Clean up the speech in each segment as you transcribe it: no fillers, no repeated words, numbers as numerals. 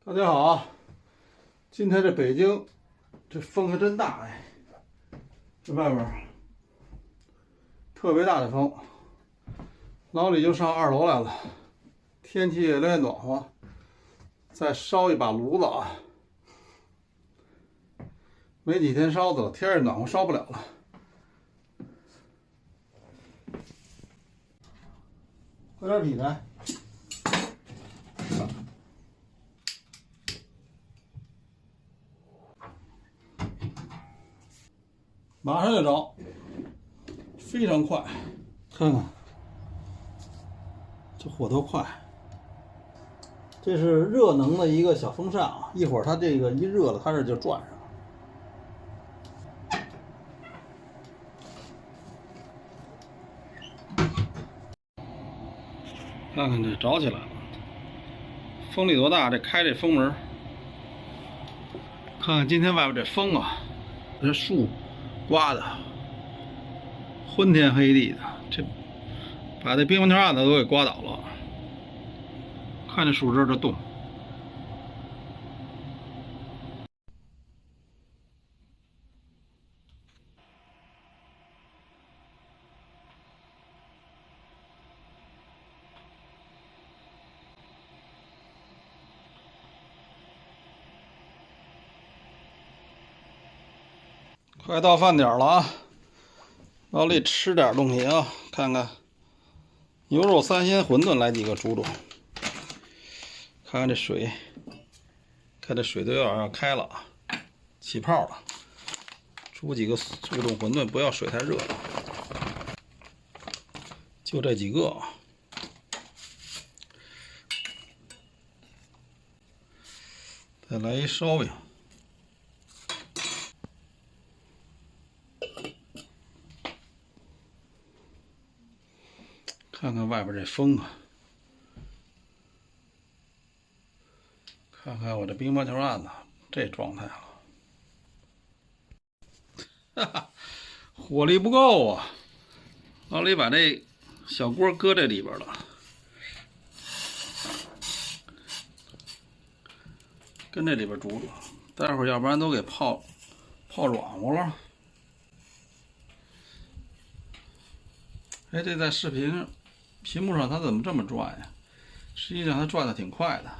大家好啊！今天这北京这风还真大哎，这外边特别大的风。老李就上2楼来了，天气越来越暖和，再烧一把炉子啊。没几天烧子了，天也暖和，烧不了了。快点比来！马上就着，非常快。看看，这火多快！这是热能的一个小风扇啊，一会儿它这个一热了，它这就转上。看看这着起来了，风力多大！这开这风门，看看今天外边这风啊，这树刮的昏天黑地的，这把这乒乓球案子都给刮倒了。看这树枝这动。快到饭点了啊！老李吃点东西啊，看看牛肉3鲜馄饨来几个煮煮。看看这水，看这水都有点要开了，起泡了。煮几个速冻馄饨，不要水太热了。就这几个啊。再来一烧饼。看看外边这风啊，看看我这乒乓球案子这状态了，哈哈，火力不够啊！老李把这小锅搁这里边了，跟这里边煮煮，待会儿要不然都给泡软和了。哎，这在视频屏幕上它怎么这么转呀？实际上它转的挺快的。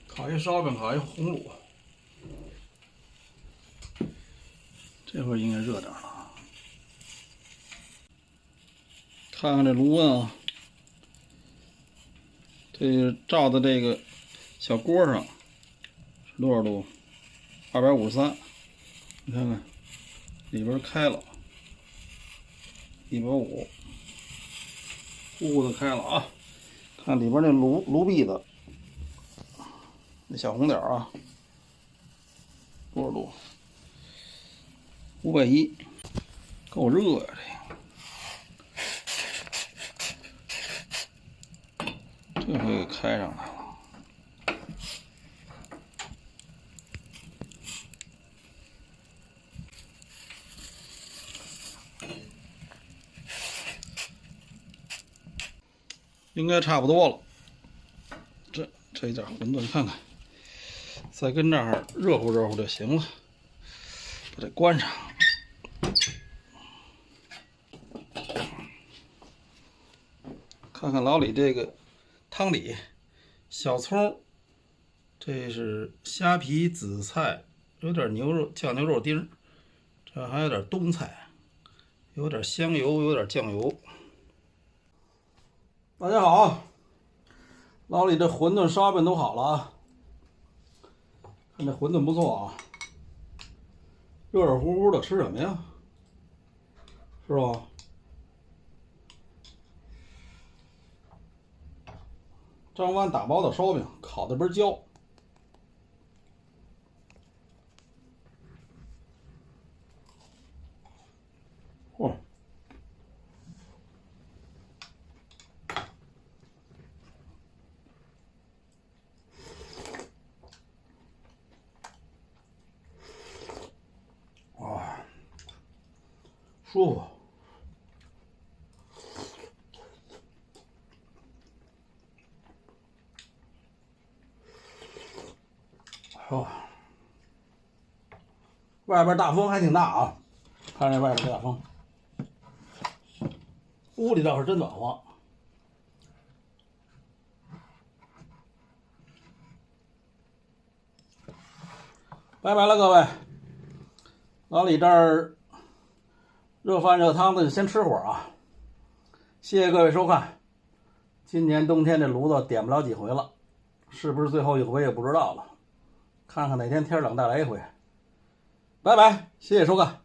烤一烧饼，烤一红卤，这会儿应该热点了。看看这炉温啊，这照的这个小锅上是多少度？253。你看看，里边开了，150，呼呼的开了啊！看里边那炉壁子，那小红点啊，多少度？510，够热呀！这回给开上来了。应该差不多了。这一点馄饨，看看，再跟这儿热乎热乎就行了。把这关上。看看老李这个汤里，小葱，这是虾皮、紫菜，有点酱牛肉丁，这还有点冬菜，有点香油，有点酱油。大家好，老李这馄饨、烧饼都好了啊。看这馄饨不错啊，热热乎乎的，吃什么呀？是吧？张湾打包的烧饼，烤的倍儿焦。嚯！哇，舒服。哦，外边大风还挺大啊，看这外边大风，屋里倒是真暖和。拜拜了各位，老李这儿热饭热汤的就先吃会儿啊。谢谢各位收看。今年冬天这炉子点不了几回了，是不是最后一回也不知道了。看看哪天天冷再来一回。拜拜，谢谢收看。